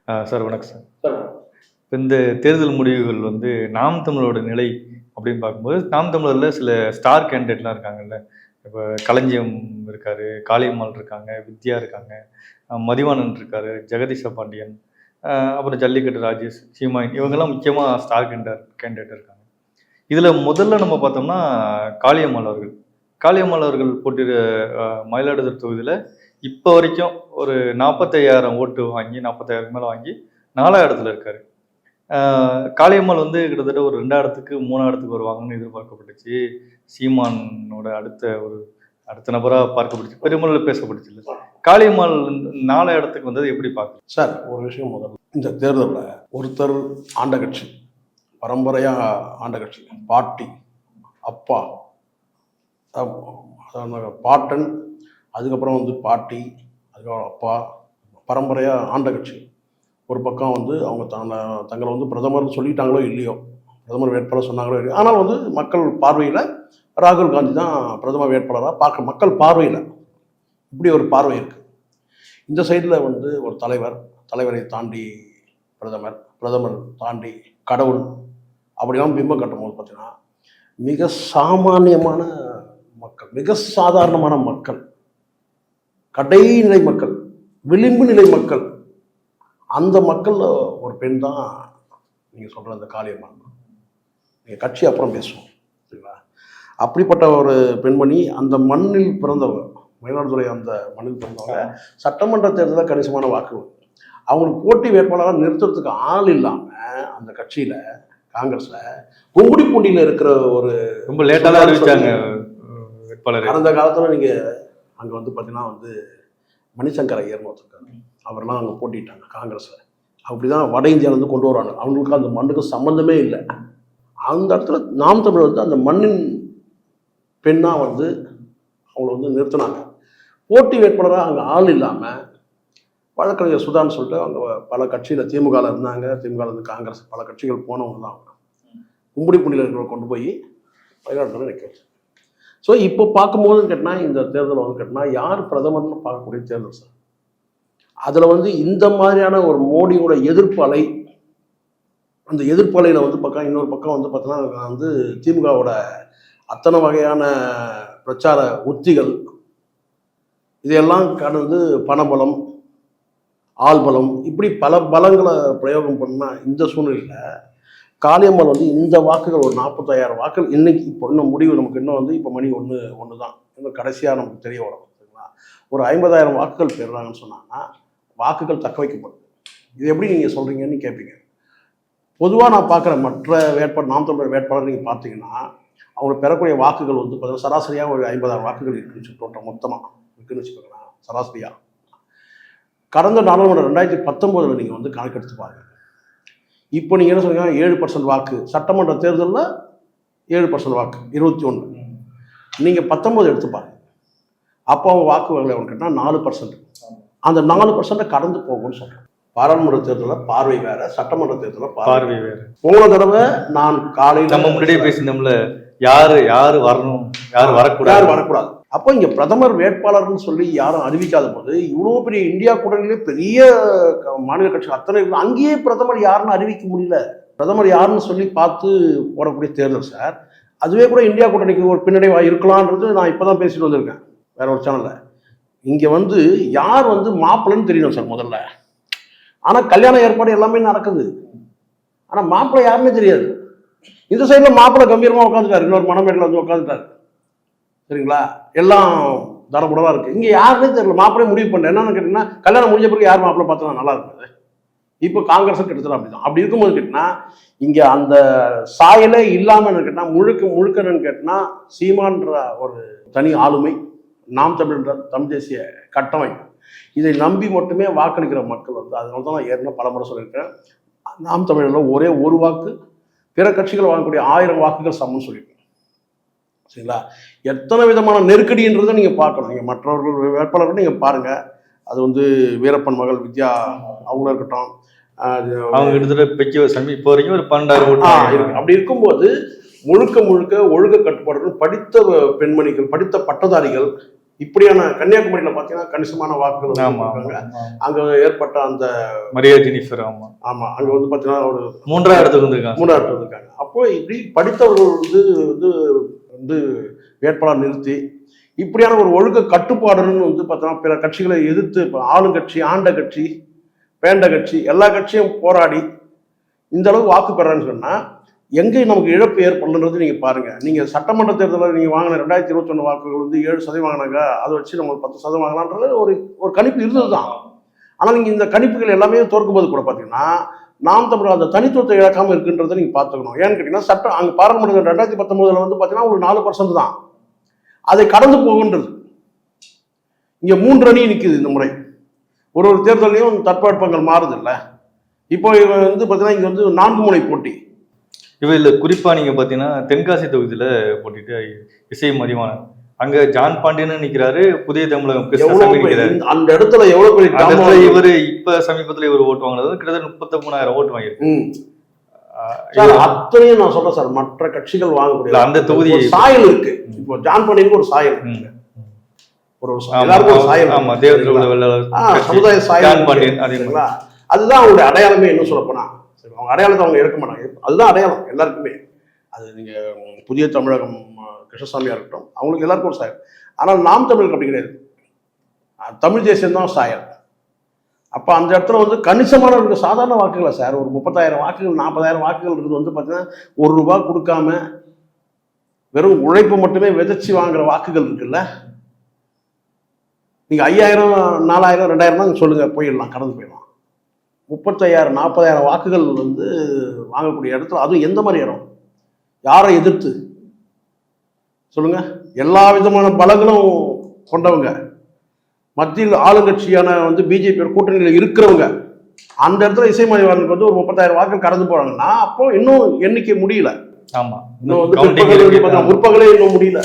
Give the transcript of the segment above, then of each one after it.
Sir வணக்கம் sir. இப்போ இந்த தேர்தல் முடிவுகள் வந்து நாம் தமிழரோட நிலை அப்படின்னு பார்க்கும்போது, நாம் தமிழரில் சில ஸ்டார் கேண்டிடேட்லாம் இருக்காங்கல்ல. இப்போ களஞ்சியம் இருக்காரு, காளியம்மாள் இருக்காங்க, வித்யா இருக்காங்க, மதிவாணன் இருக்காரு, ஜெகதீச பாண்டியன், அப்புறம் ஜல்லிக்கட்டு ராஜேஷ், சீமான் இவங்கெல்லாம் முக்கியமாக ஸ்டார் கேண்டிடேட் இருக்காங்க. இதில் முதல்ல நம்ம பார்த்தோம்னா காளியம்மாள் அவர்கள். காளியம்மாள் அவர்கள் போட்டியிட மயிலாடுதுறை தொகுதியில் இப்போ வரைக்கும் ஒரு 45,000 ஓட்டு வாங்கி 45,000 மேலே வாங்கி 4ஆவது இடத்துல இருக்காரு. காளியம்மாள் வந்து கிட்டத்தட்ட ஒரு 2ஆயிரத்துக்கு 3ஆயிரத்துக்கு வருவாங்கன்னு எதிர்பார்க்கப்பட்டுச்சு. சீமானோட அடுத்த நபராக பார்க்கப்பட்டுச்சு, பெருமளவில் பேசப்பட்டுச்சு. இல்லை காளியம்மாள் 4ஆவது இடத்துக்கு வந்தது எப்படி பார்க்குறீங்க சார்? ஒரு விஷயம் முதல்ல, இந்த தேர்தலில் ஒருத்தர் ஆண்ட கட்சி, பரம்பரையாக ஆண்ட கட்சி, பாட்டி, அப்பா, பாட்டன், அதுக்கப்புறம் வந்து பாட்டி, அதுக்கப்புறம் அப்பா, பரம்பரையாக ஆண்ட கட்சி. ஒரு பக்கம் வந்து அவங்க தங்களை வந்து பிரதமர்னு சொல்லிட்டாங்களோ இல்லையோ, பிரதமர் வேட்பாளர் சொன்னாங்களோ இல்லையோ, ஆனால் வந்து மக்கள் பார்வையில் ராகுல் காந்தி தான் பிரதமர் வேட்பாளராக பார்க்க, மக்கள் பார்வையில் இப்படி ஒரு பார்வை இருக்குது. இந்த சைடில் வந்து ஒரு தலைவரை தாண்டி பிரதமர் தாண்டி கடவுள், அப்படிலாம் பிம்பம் கட்டும் போது பார்த்தீங்கன்னா மிக சாமானியமான மக்கள், மிக சாதாரணமான மக்கள், கடைநிலை மக்கள், விளிம்பு நிலை மக்கள், அந்த மக்கள் ஒரு பெண் தான் நீங்கள் சொல்கிற அந்த காளியம்மாள். நீங்கள் கட்சி அப்புறம் பேசுவோம், சரிங்களா? அப்படிப்பட்ட ஒரு பெண்மணி, அந்த மண்ணில் பிறந்தவர், மயிலாடுதுறை அந்த மண்ணில் பிறந்தவங்க, சட்டமன்ற தேர்தலில் கணிசமான வாக்கு, அவங்களுக்கு போட்டி வேட்பாளராக நிறுத்துறதுக்கு ஆள் இல்லாமல் அந்த கட்சியில், காங்கிரஸில் கும்புடிப்பூண்டியில் இருக்கிற ஒரு ரொம்ப லேட்டாக அறிவிச்சாங்க வேட்பாளர். அந்த காலத்தில் நீங்கள் அங்கே வந்து பார்த்தீங்கன்னா வந்து மணிசங்கர் ஐயர்னு ஒருத்தருக்காரு, அவரெல்லாம் அங்கே போட்டிட்டாங்க காங்கிரஸில். அப்படி தான் வட இந்தியாவிலேருந்து கொண்டு வருவாங்க, அவங்களுக்கு அந்த மண்ணுக்கு சம்மந்தமே இல்லை. அந்த இடத்துல நாம் தமிழர் வந்து அந்த மண்ணின் பெண்ணாக வந்து அவங்கள வந்து நிறுத்தினாங்க. போட்டி வேட்பாளராக அங்கே ஆள் இல்லாமல் வழக்கறிஞர் சுதான்னு சொல்லிட்டு அவங்க பல கட்சியில் திமுகவில் இருந்தாங்க, திமுகலேருந்து காங்கிரஸ் பல கட்சிகள் போனவங்க தான் அவங்க கும்புடிப்பூண்டியில் இருக்கிறவங்க கொண்டு போய் மயிலாடுதுறை நிற்க வச்சு. ஸோ இப்போ பார்க்கும்போதுன்னு கேட்டால் இந்த தேர்தல் வந்து கேட்டால் யார் பிரதமர்னு பார்க்கக்கூடிய தேர்தல் சார். அதில் வந்து இந்த மாதிரியான ஒரு மோடியோட எதிர்ப்பு அலை, அந்த எதிர்ப்பு அலையில் வந்து பக்கம் இன்னொரு பக்கம் வந்து பார்த்தீங்கன்னா வந்து திமுகவோட அத்தனை வகையான பிரச்சார உத்திகள், இதையெல்லாம் கடந்து பணபலம், ஆள்பலம், இப்படி பல பலங்களை பிரயோகம் பண்ணால் இந்த சூழ்நிலையில் காளியம்மாள் வந்து இந்த வாக்குகள் ஒரு 45,000 வாக்குகள் இன்னைக்கு, இப்போ இன்னும் முடிவு நமக்கு இன்னும் வந்து இப்போ மணி ஒன்று தான் இன்னும் கடைசியாக நமக்கு தெரிய வரும், சரிங்களா? ஒரு 50,000 வாக்குகள் பெறுறாங்கன்னு சொன்னாங்கன்னா வாக்குகள் தக்க வைக்கப்படும். இது எப்படி நீங்கள் சொல்கிறீங்கன்னு கேட்பீங்க. பொதுவாக நான் பார்க்குற மற்ற நாம் தமிழர் வேட்பாளர் நீங்கள் பார்த்தீங்கன்னா அவங்க பெறக்கூடிய வாக்குகள் வந்து பார்த்தீங்கன்னா சராசரியாக ஒரு 50,000 வாக்குகள் இருக்குன்னு டோட்டல் மொத்தமாக இருக்குன்னு வச்சுக்கோங்களேன். சராசரியாக கடந்த நாடாளுமன்ற 2019 நீங்கள் வந்து கணக்கெடுத்து பாருங்க. இப்போ நீங்கள் என்ன சொல்றீங்க, 7% வாக்கு, சட்டமன்ற தேர்தலில் 7% வாக்கு 21. நீங்கள் 19 எடுத்துப்பாங்க, அப்போ அவங்க வாக்கு வகை எவ்வளோ கேட்டால் 4%. அந்த 4% கடந்து போகும்னு சொல்கிறேன். பாராளுமன்ற தேர்தலில் பார்வை வேற, சட்டமன்ற தேர்தலில் பார்வை வேற. போன தடவை நான் காலையில் நம்ம முன்னாடியே பேசினோம்ல, யாரு வரணும், யார் வரக்கூடாது. அப்போ இங்கே பிரதமர் வேட்பாளர்னு சொல்லி யாரும் அறிவிக்காத போது இவ்வளோ பெரிய இந்தியா கூட்டணியிலே பெரிய மாநில கட்சி அத்தனை அங்கேயே பிரதமர் யாருன்னு அறிவிக்க முடியல. பிரதமர் யாருன்னு சொல்லி பார்த்து போடக்கூடிய தேர்தல் சார். அதுவே கூட இந்தியா கூட்டணிக்கு ஒரு பின்னடைவாக இருக்கலான்றது நான் இப்போ தான் பேசிட்டு வந்திருக்கேன் வேற ஒரு சேனலில். இங்கே வந்து யார் வந்து மாப்பிள்ளைன்னு தெரியணும் சார் முதல்ல. ஆனால் கல்யாண ஏற்பாடு எல்லாமே நடக்குது, ஆனால் மாப்பிள்ளை யாருமே தெரியாது. இந்த சைடில் மாப்பிள்ளை கம்பீரமாக உட்காந்துட்டார், இன்னொரு மணமேட்டில் வந்து உட்காந்துட்டார், சரிங்களா? எல்லாம் தரப்படவா இருக்குது. இங்கே யாருன்னே தெரியல, மாப்பிள்ளையே முடிவு பண்ணேன். என்னன்னு கேட்டிங்கன்னா கல்யாணம் முடிஞ்ச பிறகு யார் மாப்பிள்ளை பார்த்தா நல்லா இருக்காது. இப்போ காங்கிரஸும் கிட்டத்தட்ட அப்படி தான். அப்படி இருக்கும்போது கேட்டிங்கன்னா இங்கே அந்த சாயலே இல்லாமல் கேட்டால் முழுக்கன்னு கேட்டினா சீமான்ற ஒரு தனி ஆளுமை, நாம் தமிழ்ன்ற தமிழ் தேசிய கட்டமைப்பு, இதை நம்பி மட்டுமே வாக்களிக்கிற மக்கள் வந்து, அதனால தான் நான் ஏற்கனவே பல முறை சொல்லியிருக்கேன், நாம் தமிழில் ஒரே ஒரு வாக்கு பிற கட்சிகள் வாங்கக்கூடிய 1000 வாக்குகள் சமம்னு சொல்லியிருக்கேன், சரிங்களா? எத்தனை விதமான நெருக்கடின்றதை நீங்கள் பார்க்கணும். நீங்கள் மற்றவர்கள் வேட்பாளர்கள் நீங்கள் பாருங்கள். அது வந்து வீரப்பன் மகள் வித்யா அவங்களும் இருக்கட்டும், அவங்க கிட்டத்தட்ட இப்போ வரைக்கும் ஒரு 12,000 இருக்கு. அப்படி இருக்கும்போது முழுக்க ஒழுக்க கட்டுப்பாடுகள், படித்த பெண்மணிகள், படித்த பட்டதாரிகள், இப்படியான கன்னியாகுமரியில பார்த்தீங்கன்னா கணிசமான வாக்குகள் இருக்காங்க. அங்க ஏற்பட்ட அந்த மரியா ஜெனிஃபர், ஆமா ஆமா, அங்க வந்து பார்த்தீங்கன்னா ஒரு 3ஆவது இடத்துக்கு வந்திருக்காங்க. அப்போ இப்படி படித்தவர்கள் வந்து வந்து வேட்பாளர் நிறுத்தி இப்படியான ஒரு ஒழுக்க கட்டுப்பாடுன்னு வந்து பார்த்தோன்னா பிற கட்சிகளை எதிர்த்து இப்போ ஆளுங்கட்சி, ஆண்ட கட்சி, பேண்ட கட்சி எல்லா கட்சியும் போராடி இந்த அளவு வாக்கு பெறான்னு சொன்னால் எங்கே நமக்கு இழப்பு ஏற்படலன்றது நீங்கள் பாருங்கள். நீங்கள் சட்டமன்ற தேர்தலில் நீங்கள் வாங்கின 2021 வாக்குகள் வந்து 7% வாங்கினாங்க, அதை வச்சு நம்ம 10% வாங்கலான்றது ஒரு கணிப்பு இருந்தது தான். ஆனால் நீங்கள் இந்த கணிப்புகள் எல்லாமே தோற்கும்போது கூட பார்த்தீங்கன்னா நாம் தமிழர் அந்த தனித்துவத்தை இழக்காமல் இருக்குன்றதை நீங்கள் பார்த்துக்கணும். ஏன்னு கேட்டிங்கன்னா சட்டம் அங்கே பாராளுமன்ற 2019 வந்து பார்த்தீங்கன்னா ஒரு 4% தான், அதை கடந்து போகின்றது. இங்கே 3 அணி நிற்குது இந்த முறை. ஒரு தேர்தலையும் தட்பவெப்பங்கள் மாறுது இல்லை. இப்போ வந்து பார்த்தீங்கன்னா இங்கே வந்து 4 முனை போட்டி. இதில் குறிப்பாக நீங்கள் பார்த்தீங்கன்னா தென்காசி தொகுதியில் போட்டிட்டு இசை மதிவாணன், அங்கே ஜான் பாண்டியன்னு நிற்கிறாரு, புதிய தமிழகம் கிருஷ்ணசாமி நிற்கிறாரு. அந்த இடத்துல எவ்வளோ பெரிய இவர் இப்போ சமீபத்தில் இவர் ஓட்டு வாங்கினது கிட்டத்தட்ட 33,000 ஓட்டு வாங்கியிருக்கு. அத்தனையும் நான் சொல்றேன் சார், மற்ற கட்சிகள் வாங்கக்கூடிய அந்த தொகுதி சாயல் இருக்கு. இப்போ ஜான் பாண்டியனுக்கு ஒரு சாயல், ஒரு எல்லாருக்கும் ஒரு சாயல், சமுதாய சாயல், அதுதான் அவங்களுடைய அடையாளமே. என்ன சொல்ல போனா அவங்க அடையாளத்தை அவங்க எடுக்க மாட்டாங்க, அதுதான் அடையாளம் எல்லாருக்குமே. அது நீங்க புதிய தமிழகம் கிருஷ்ணசாமியா இருக்கட்டும், அவங்களுக்கு எல்லாருக்கும் ஒரு சாயல். ஆனால் நாம் தமிழுக்கு அப்படி கிடையாது, தமிழ் தேசியம் தான் சாயல். அப்போ அந்த இடத்துல வந்து கணிசமான இருக்கு சாதாரண வாக்குகளை சார், ஒரு 30,000 வாக்குகள் 40,000 வாக்குகள் இருக்குது வந்து பார்த்தீங்கன்னா ₹1 கொடுக்காம வெறும் உழைப்பு மட்டுமே விதைச்சி வாங்குற வாக்குகள் இருக்குல்ல. நீங்கள் 5,000 4,000 2,000 தான் சொல்லுங்க, போயிடலாம், கடந்து போயிடலாம். 35,000 40,000 வாக்குகள் வந்து வாங்கக்கூடிய இடத்துல, அதுவும் எந்த மாதிரி இடம், யாரை எதிர்த்து சொல்லுங்க, எல்லா விதமான பலங்களும் கொண்டவங்க, மத்தியில் ஆளுங்கட்சியான வந்து பிஜேபி கூட்டணியில் இருக்கிறவங்க, அந்த இடத்துல இசை மதிவாணனுக்கு வந்து ஒரு 30,000 வாக்குகள் கடந்து போறாங்கன்னா அப்போ இன்னும் எண்ணிக்கை முடியல. ஆமா, இன்னும் வந்து முற்பகலே இன்னும் முடியல,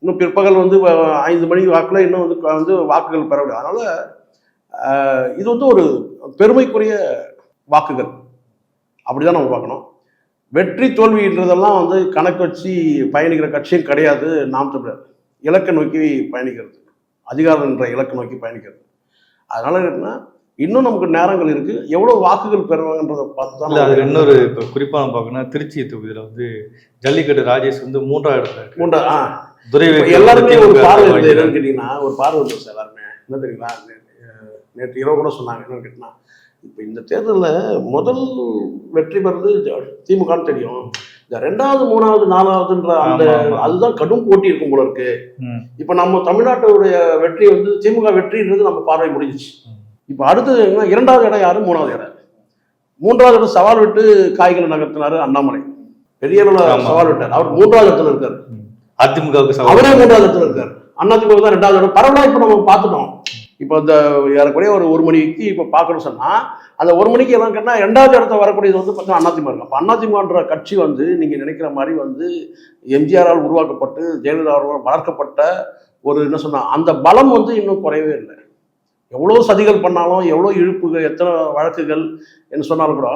இன்னும் பிற்பகல் வந்து 5 மணி வாக்குல இன்னும் வந்து வாக்குகள் பெற முடியும். அதனால இது வந்து ஒரு பெருமைக்குரிய வாக்குகள், அப்படிதான் நம்ம பார்க்கணும். வெற்றி தோல்வின்றதெல்லாம் வந்து கணக்கு வச்சு பயணிக்கிற கட்சியும் கிடையாது நாம் தமிழர். இலக்கை நோக்கி பயணிக்கிறது, அதிகாரம் என்ற இலக்கை நோக்கி பயணிக்கிறது. அதனால என்ன, இன்னும் நமக்கு நேரங்கள் இருக்கு, எவ்வளவு வாக்குகள் பெறுவாங்கன்றதை பார்த்து தான். அது இன்னொரு இப்போ குறிப்பாக நம்ம பார்க்கணும், திருச்சி தொகுதியில் வந்து ஜல்லிக்கட்டு ராஜேஷ் வந்து 3ஆவது இடத்துல இருக்கு. எல்லாருமே ஒரு பார்வை என்னன்னு கேட்டீங்கன்னா, ஒரு பார்வை சார் எல்லாருமே என்ன தெரியுங்களா, நேற்று இரவு கூட சொன்னாங்க என்னன்னு கேட்டீங்கன்னா, இப்போ இந்த தேர்தலில் முதல் வெற்றி பெறுறது திமுகன்னு தெரியும், இந்த 2வது 3வது 4வதுன்ற அந்த அதுதான் கடும் போட்டி இருக்கும் போல இருக்கு. இப்போ நம்ம தமிழ்நாட்டுடைய வெற்றி வந்து திமுக வெற்றின்றது நம்ம பார்வை முடிஞ்சிச்சு. இப்போ அடுத்தது என்ன, 2வது இடம் யாரு, 3வது இடம். 3வது இடம் சவால் விட்டு காய்களை நகர்த்தினாரு அண்ணாமலை, பெரிய சவால் விட்டார். அவர் 3வது இடத்துல இருக்காரு. அதிமுகவுக்கு அவரே 3வது இடத்துல இருக்காரு. அதிமுக தான் 2வது இடம். பரவாயில்ல, இப்போ நம்ம பார்த்துட்டோம். இப்போ இந்த ஏறக்குறைய ஒரு மணிக்கு இப்போ பார்க்கணும்னு சொன்னால் அந்த 1 மணிக்கு எல்லாம் கேட்டால் 2வது இடத்த வரக்கூடியது வந்து பார்த்தீங்கன்னா அதிமுக இருக்கும். அப்போ அதிமுகன்ற கட்சி வந்து நீங்கள் நினைக்கிற மாதிரி வந்து எம்ஜிஆரால் உருவாக்கப்பட்டு ஜெயலலிதாவால் வளர்க்கப்பட்ட ஒரு என்ன சொன்னால் அந்த பலம் வந்து இன்னும் குறையவே இல்லை. எவ்வளோ சதிகள் பண்ணாலும், எவ்வளோ இழுப்புகள், எத்தனை வழக்குகள் என்ன சொன்னாலும் கூட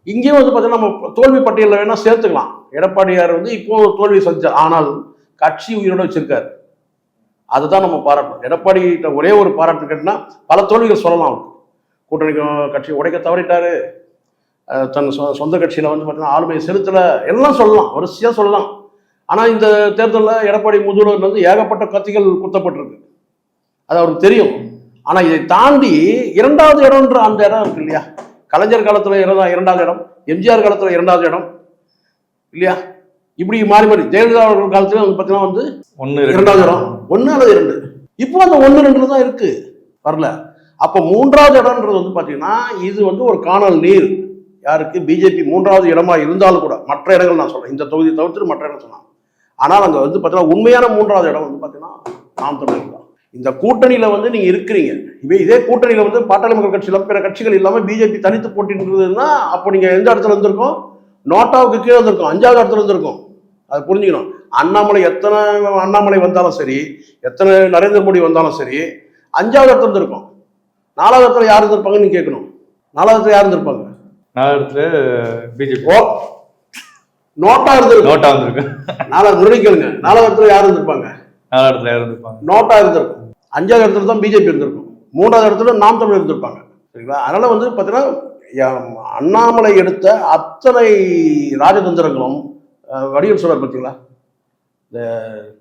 இங்கேயும் வந்து பார்த்தீங்கன்னா நம்ம தோல்வி பட்டியலில் வேணால் சேர்த்துக்கலாம். எடப்பாடியார் வந்து இப்போ தோல்வி செஞ்சார், ஆனால் கட்சி உயிரோடு வச்சிருக்காரு. அதுதான் நம்ம பாராட்டணும். எடப்பாடி கிட்ட ஒரே ஒரு பாராட்டு கேட்டீங்கன்னா பல தோல்விகள் சொல்லலாம். கூட்டணி கட்சியை உடைக்க தவறிட்டாரு, தன் சொந்த கட்சியில் வந்து பார்த்தீங்கன்னா ஆளுமையை செலுத்தலை, எல்லாம் சொல்லலாம், வரிசையாக சொல்லலாம். ஆனால் இந்த தேர்தலில் எடப்பாடி முதல்வர் வந்து ஏகப்பட்ட கத்திகள் குத்தப்பட்டிருக்கு, அது அவருக்கு தெரியும். ஆனால் இதை தாண்டி 2வது இடம்ன்ற அந்த இடம் இருக்கு இல்லையா, கலைஞர் காலத்தில் 2வது இடம், எம்ஜிஆர் காலத்தில் 2வது இடம் இல்லையா, இப்படி மாறி மாறி ஜெயலலிதா அவர்கள் காலத்துல வந்து பார்த்தீங்கன்னா வந்து 2வது இடம், 1 அல்லது 2. இப்போ அந்த 1, 2 தான் இருக்கு, வரல. அப்போ 3வது இடம்ன்றது வந்து பார்த்தீங்கன்னா இது வந்து ஒரு காணல் நீர். யாருக்கு, பிஜேபி 3வது இடமா இருந்தாலும் கூட, மற்ற இடங்கள் நான் சொல்றேன், இந்த தொகுதி தவிர்த்து மற்ற இடம் சொன்னாங்க. ஆனால் அங்கே வந்து பார்த்தீங்கன்னா உண்மையான 3வது இடம் வந்து பார்த்தீங்கன்னா நாம் தமிழர் தான். இந்த கூட்டணியில வந்து நீங்க இருக்கிறீங்க, இதே கூட்டணியில வந்து பாட்டாளி மக்கள் கட்சியில பிற கட்சிகள் இல்லாமல் பிஜேபி தனித்து போட்டின்றதுன்னா அப்போ நீங்க எந்த இடத்துல இருந்திருக்கோம், நோட்டாவுக்கு கீழே இருந்திருக்கும், 5வது இடத்துல இருந்திருக்கும். அதை புரிஞ்சுக்கணும். எத்தனை அண்ணாமலை வந்தாலும் சரி, எத்தனை நரேந்திர மோடி வந்தாலும் சரி, 5வது இடத்துல இருந்திருக்கும். 4வது இடத்துல யார் இருந்திருப்பாங்கன்னு நீங்க கேட்கணும். 4வது இடத்துல யார் இருந்திருப்பாங்க, 4வது இடத்துல பிஜேபி நோட்டா இருந்திருக்கு. 4வது முன்னாடி கேளுங்க, 4வது இடத்துல யார் இருந்திருப்பாங்க, 4 இடத்துல இருந்திருப்பாங்க. நோட்டா இருந்திருக்கும். 5வது இடத்துல தான் பிஜேபி இருந்திருக்கும். 3வது இடத்துல நாம் தமிழர் இருந்திருப்பாங்க. சரிங்களா? அதனால வந்து பார்த்தீங்கன்னா அண்ணாமலை எடுத்த அத்தனை ராஜதந்திரங்களும் வடிவேல் சொல்றார் பார்த்தீங்களா, இந்த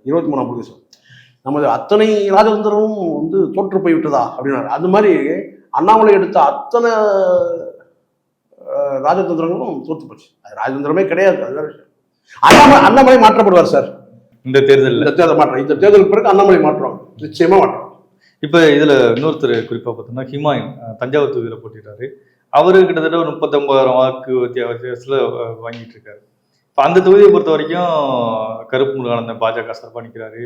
23ஆம் புலிகேசம், நமது அத்தனை ராஜதந்திரமும் வந்து தோற்று போய் விட்டதா அப்படின்னாரு. அந்த மாதிரி அண்ணாமலை எடுத்த அத்தனை ராஜதந்திரங்களும் தோற்று போச்சு. அது ராஜதந்திரமே கிடையாது. அது அண்ணாமலை மாற்றப்படுவார் சார் இந்த தேர்தல் மாற்றம். இந்த தேர்தலுக்கு பிறகு அண்ணாமலை மாற்றம், நிச்சயமா மாற்றம். இப்போ இதுல இன்னொருத்தர் குறிப்பா பார்த்தோம்னா ஹிமாயின் தஞ்சாவூர் தொகுதியில் போட்டிட்டாரு. அவரு கிட்டத்தட்ட ஒரு 39,000 வாக்கு வித்தியாசத்துல வாங்கிட்டு இருக்காரு. இப்போ அந்த தொகுதியை பொறுத்த வரைக்கும் கருப்பு முருகானந்தன் பாஜக சார்பாக நிற்கிறாரு,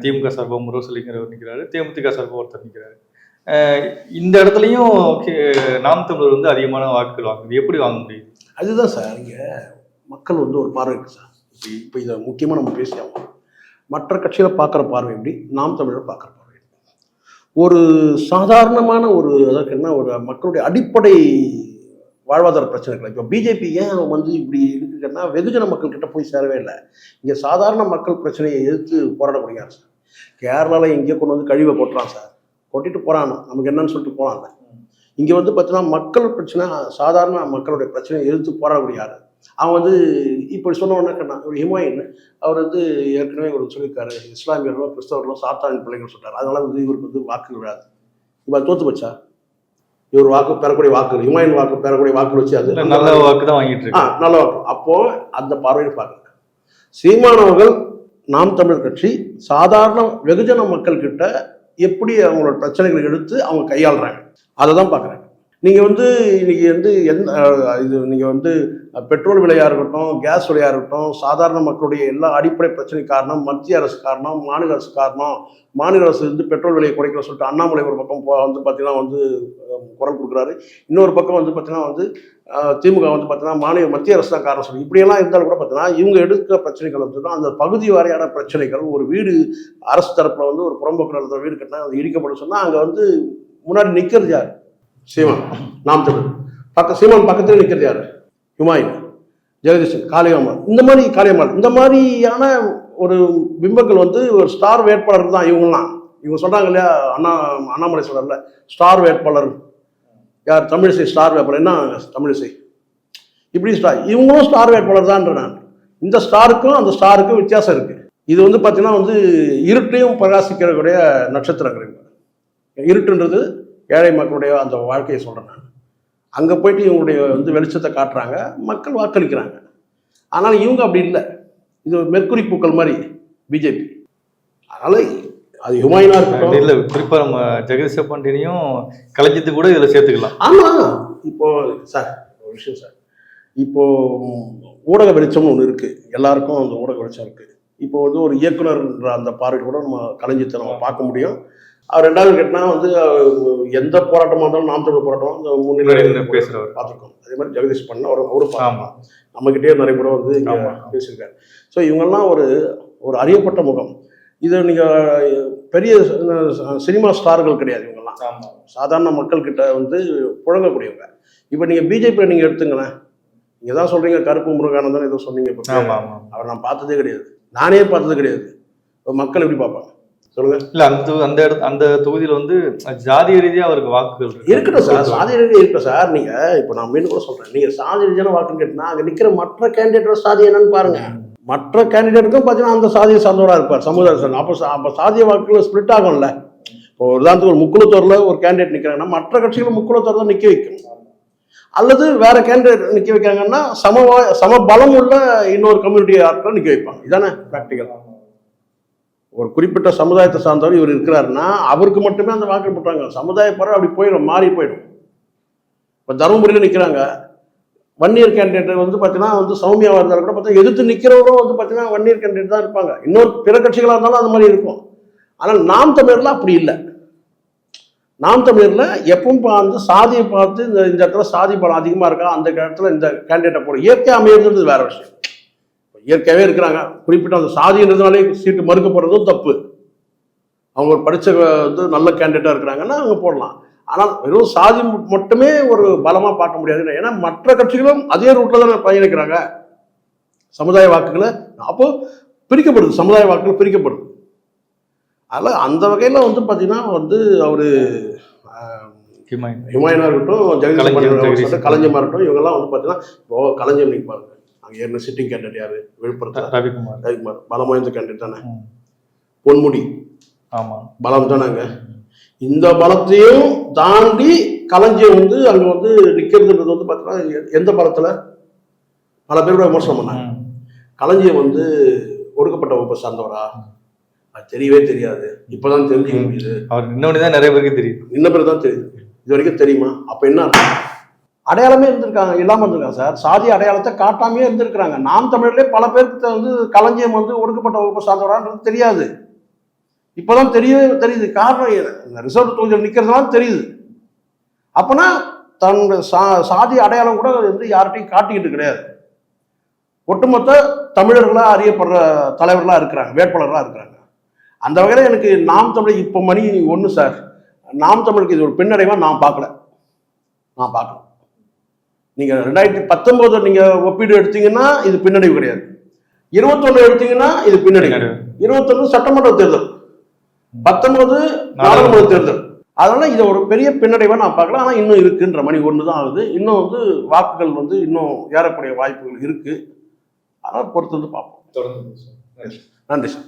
திமுக சார்பாக முரசொலிங்கிறவர் நிற்கிறாரு, தேமுதிக சார்பாக ஒருத்தர் நிற்கிறாரு. இந்த இடத்துலையும் நாம் தமிழர் வந்து அதிகமான வாக்குகள் வாங்குது. எப்படி வாங்க முடியுது? அதுதான் சார், இங்கே மக்கள் வந்து ஒரு பார்வை இருக்குது சார். இப்போ இதை முக்கியமாக நம்ம பேசியாகும். மற்ற கட்சியில் பார்க்குற பார்வை எப்படி, நாம் தமிழர் பார்க்குற பார்வை ஒரு சாதாரணமான ஒரு அதற்கு என்ன ஒரு மக்களுடைய அடிப்படை வாழ்வாதார பிரச்சனைகள். இப்போ பிஜேபி ஏன் வந்து இப்படி இருக்குன்னா வெகுஜன மக்கள் கிட்ட போய் சேரவே இல்லை. இங்கே சாதாரண மக்கள் பிரச்சனையை எதிர்த்து போராடக்கூடிய சார். கேரளாவில் எங்கேயோ கொண்டு வந்து கழிவை கொட்டுறான் சார், கொட்டிட்டு போகிறான், நமக்கு என்னன்னு சொல்லிட்டு போகலாம்ல. இங்கே வந்து பார்த்தீங்கன்னா மக்கள் பிரச்சனை, சாதாரண மக்களுடைய பிரச்சனையை எதிர்த்து போராடக்கூடிய யார் அவன் வந்து இப்படி சொன்ன உடனே ஒரு ஹிமாயின் அவர் வந்து ஏற்கனவே ஒரு சொல்லியிருக்காரு, இஸ்லாமியர்களும் கிறிஸ்தவர்களும் சாத்தானின் பிள்ளைகள் சொல்றாரு, அதனால வந்து இவருக்கு வந்து வாக்கு விழாது. இப்போ தோத்து வச்சா இவர் வாக்கு பெறக்கூடிய வாக்கு, ஹிமாயின் வாக்கு பெறக்கூடிய வாக்கு வச்சு அது நல்ல வாக்கு தான் வாங்கிட்டு இருக்கு. நல்ல வாக்கு. அப்போ அந்த பார்வையில் பார்க்குறாங்க. சீமானவர்கள் நாம் தமிழர் கட்சி சாதாரண வெகுஜன மக்கள் கிட்ட எப்படி அவங்களோட பிரச்சனைகளை எடுத்து அவங்க கையாளுறாங்க அதை தான் பார்க்குறாங்க. நீங்கள் வந்து இன்னைக்கு வந்து இது நீங்கள் வந்து பெட்ரோல் விலையாக இருக்கட்டும், கேஸ் விலையாக இருக்கட்டும், சாதாரண மக்களுடைய எல்லா அடிப்படை பிரச்சனை காரணம் மத்திய அரசு காரணம், மாநில அரசு காரணம். மாநில அரசு வந்து பெட்ரோல் விலையை குறைக்கிற சொல்லிட்டு அண்ணாமலை ஒரு பக்கம் வந்து பார்த்தீங்கன்னா வந்து குரல் கொடுக்குறாரு. இன்னொரு பக்கம் வந்து பார்த்தீங்கன்னா வந்து திமுக வந்து பார்த்தீங்கன்னா மத்திய அரசு தான் காரணம் சொல்லி இப்படியெல்லாம் இருந்தாலும் கூட பார்த்தீங்கன்னா இவங்க எடுக்கிற பிரச்சனைகள் வந்து அந்த பகுதி வாரியான பிரச்சனைகள். ஒரு வீடு அரசு தரப்பில் வந்து ஒரு புறம்போக்கு வீடு கட்டினா அது இடிக்கப்படும் சொன்னால் அங்கே வந்து முன்னாடி நிற்கிறது யார்? சீமான், நாம் தமிழ். சீமான் பக்கத்தில் நிற்கிறது யார்? ஹுமாயூன், ஜெகதீசன், காளியம்மாள். இந்த மாதிரியான ஒரு பிம்பங்கள் வந்து ஒரு ஸ்டார் வேட்பாளர் தான் இவங்கெல்லாம். இவங்க சொல்றாங்க இல்லையா, அண்ணாமலை சொல்றாருல ஸ்டார் வேட்பாளர் யார்? தமிழிசை ஸ்டார் வேட்பாளர். என்ன தமிழிசை இப்படி ஸ்டார், இவங்களும் ஸ்டார் வேட்பாளர் தான். நான் இந்த ஸ்டாருக்கும் அந்த ஸ்டாருக்கும் வித்தியாசம் இருக்கு. இது வந்து பார்த்தீங்கன்னா வந்து இருட்டையும் பிரகாசிக்கக்கூடிய நட்சத்திரங்கள். இருட்டுன்றது ஏழை மக்களுடைய அந்த வாழ்க்கையை சொல்கிறேன் நான். அங்கே போயிட்டு இவங்களுடைய வந்து வெளிச்சத்தை காட்டுறாங்க, மக்கள் வாக்களிக்கிறாங்க. ஆனால் இவங்க அப்படி இல்லை. இது மெர்க்குரி பூக்கள் மாதிரி பிஜேபி. அதனால அது ஹுமாயூனா இருக்கட்டும், இல்லை குறிப்பாக நம்ம ஜெகதீச பாண்டியனையும் கலைஞத்து கூட இதில் சேர்த்துக்கலாம். ஆமாம். இப்போ சார் ஒரு விஷயம் சார், இப்போ ஊடக வெளிச்சம்னு ஒன்று இருக்குது, எல்லாருக்கும் அந்த ஊடக வெளிச்சம் இருக்குது. இப்போ வந்து ஒரு இயக்குனர்ன்ற அந்த பார்வையில் கூட நம்ம கலைஞத்தை நம்ம பார்க்க முடியும். அவர் ரெண்டாவது கேட்டால் வந்து எந்த போராட்டமாக இருந்தாலும் நாம் தமிழ் போராட்டம் அந்த முன்னிலை பேசுகிறவர் பார்த்துருக்கோம். அதே மாதிரி ஜெகதீஷ் பண்ண ஒரு பார்க்கலாம், நம்மகிட்டே நிறைய கூட வந்து பேசியிருக்காரு. ஸோ இவங்கெல்லாம் ஒரு அறியப்பட்ட முகம். இது நீங்கள் பெரிய சினிமா ஸ்டார்கள் கிடையாது, இவங்கெல்லாம் சாதாரண மக்கள்கிட்ட வந்து புழங்கக்கூடியவங்க. இப்போ நீங்கள் பிஜேபியில் நீங்கள் எடுத்துங்களேன், நீங்கள் தான் சொல்கிறீங்க கருப்பு முருகானந்தன் ஏதோ சொன்னீங்க. இப்போ அவர் நான் பார்த்ததே கிடையாது, நானே பார்த்தது கிடையாது. இப்போ மக்கள் எப்படி பார்ப்பாங்க சொல்லுங்க? இல்ல அந்த தொகுதியில வந்து ஜாதிய ரீதியா அவருக்கு வாக்குகள் இருக்கட்டும் சார், சாதி ரீதியா இருக்கட்டும் சார். நீங்க இப்ப நான் மீண்டும் கூட சொல்றேன், நீங்க சாதி ரீதியான வாக்கு கேட்டீங்கன்னா அங்க நிக்கிற மற்ற கேண்டிடேட்டோட சாதி என்னன்னு பாருங்க. மற்ற கேண்டிடேட்டுக்கும் பார்த்தீங்கன்னா அந்த சாதியை சார்ந்தவராக இருப்பார், சமுதாயம். அப்போ சாதிய வாக்குகள் ஸ்பிளிட் ஆகும்ல. இப்போ உதாரணத்துக்கு ஒரு முக்குளத்தூர்ல ஒரு கேண்டிடேட் நிற்கிறாங்கன்னா மற்ற கட்சிகள் முக்குளத்தூர் தான் நிற்க வைக்கும். அல்லது வேற கேண்டிடேட் நிற்க வைக்காங்கன்னா சம பலம் உள்ள இன்னொரு கம்யூனிட்டி ஆட்களை நிற்க வைப்பாங்க. இதானே ப்ராக்டிக்கல். ஒரு குறிப்பிட்ட சமுதாயத்தை சார்ந்தவர் இவர் இருக்கிறாருன்னா அவருக்கு மட்டுமே அந்த வாக்கு போட்டாங்க. சமுதாய பரம் அப்படி போயிடும், மாறி போயிடும். இப்போ தருமபுரியில் நிற்கிறாங்க, வன்னியர் கேண்டிடேட் வந்து பார்த்தீங்கன்னா வந்து சௌமியாவாக இருந்தாலும் கூட பார்த்தீங்கன்னா எதிர்த்து நிற்கிறவரும் வந்து பார்த்தீங்கன்னா வன்னியர் கேண்டிடேட் தான் இருப்பாங்க. இன்னொரு பிற கட்சிகளாக இருந்தாலும் அந்த மாதிரி இருக்கும். ஆனால் நாம் தமிழர்ல அப்படி இல்லை. நாம் தமிழர்ல எப்பவும் வந்து சாதியை பார்த்து இந்த இடத்துல சாதி பலம் அதிகமாக இருக்கா, அந்த இடத்துல இந்த கேண்டிடேட்டை போட இயற்கையாக அமையிறது வேற விஷயம். இயற்கையாகவே இருக்கிறாங்க, குறிப்பிட்ட அந்த சாதின்றதுனாலே சீட்டு மறுக்கப்படுறதும் தப்பு. அவங்க ஒரு படித்த வந்து நல்ல கேண்டிடேட்டாக இருக்கிறாங்கன்னா அவங்க போடலாம். ஆனால் வெறும் சாதி மட்டுமே ஒரு பலமாக பார்க்க முடியாது. ஏன்னா மற்ற கட்சிகளும் அதே ரூட்டில் தான் பயணிக்கிறாங்க. சமுதாய வாக்குகளை அப்போ பிரிக்கப்படுது, சமுதாய வாக்குகள் பிரிக்கப்படுது. அதில் அந்த வகையில் வந்து பார்த்தீங்கன்னா வந்து அவர் ஹிமாயனா இருக்கட்டும், ஜெகதீஷ் கலைஞமா இருக்கட்டும், இவங்கெல்லாம் வந்து பார்த்தீங்கன்னா இப்போ கலைஞர் நீங்க பாருங்க, அங்கே ஏறின சிட்டிங் கேண்டிடேட் யாரு? விழுப்புரத்தில் ரவிக்குமார் பலம் வாய்ந்த கேண்டிடேட் தானே. பொன்முடி ஆமாம் பலம் தானேங்க. இந்த பலத்தையும் தாண்டி களஞ்சியம் வந்து அங்கே வந்து நிற்கிறதுன்றது வந்து பார்த்தீங்கன்னா எந்த பலத்தில் பல பேரோட விமர்சனம் பண்ணாங்க. களஞ்சியம் வந்து ஒடுக்கப்பட்ட வகுப்பை சார்ந்தவரா? அது தெரியவே தெரியாது. இப்போதான் தெரிஞ்சுக்க முடியுது. அவர் இன்னொன்று நிறைய பேருக்கு தெரியும். இன்ன பேர் தான் தெரியுது. இது வரைக்கும் தெரியுமா? அப்போ என்ன அடையாளமே இருந்திருக்காங்க, இல்லாமல் இருந்திருக்காங்க சார். சாதி அடையாளத்தை காட்டாமே இருந்திருக்கிறாங்க. நாம் தமிழர்லேயே பல பேருக்கு வந்து களஞ்சியம் வந்து ஒடுக்கப்பட்ட வகுப்பை சார்ந்தவரான்றது தெரியாது. இப்போதான் தெரியுது. காரணம் ரிசர்வ் தொகுதியில் நிற்கிறதுனால தெரியுது. அப்போனா தன் சாதி அடையாளம் கூட வந்து யார்கிட்டையும் காட்டிக்கிட்டு கிடையாது. ஒட்டுமொத்த தமிழர்களாக அறியப்படுற தலைவர்களாக இருக்கிறாங்க, வேட்பாளர்களாக இருக்கிறாங்க. அந்த வகையில் எனக்கு நாம் தமிழ் இப்போ மணி ஒன்று சார், நாம் தமிழுக்கு இது ஒரு பின்னடைவாக நான் பார்க்கல. நீங்கள் 2019 நீங்கள் ஒப்பீடு எடுத்தீங்கன்னா இது பின்னடைவு கிடையாது. 21 எடுத்தீங்கன்னா இது பின்னடைவு. 21 சட்டமன்ற தேர்தல், 19 நாடாளுமன்ற தேர்தல். அதனால இதை ஒரு பெரிய பின்னடைவாக நான் பார்க்கல. ஆனால் இன்னும் இருக்குன்ற மணி ஒன்று தான் ஆகுது. இன்னும் வந்து வாக்குகள் வந்து இன்னும் ஏறக்கூடிய வாய்ப்புகள் இருக்கு. அதனால் பொறுத்து வந்து பார்ப்போம். தொடர்ந்து நன்றி சார்.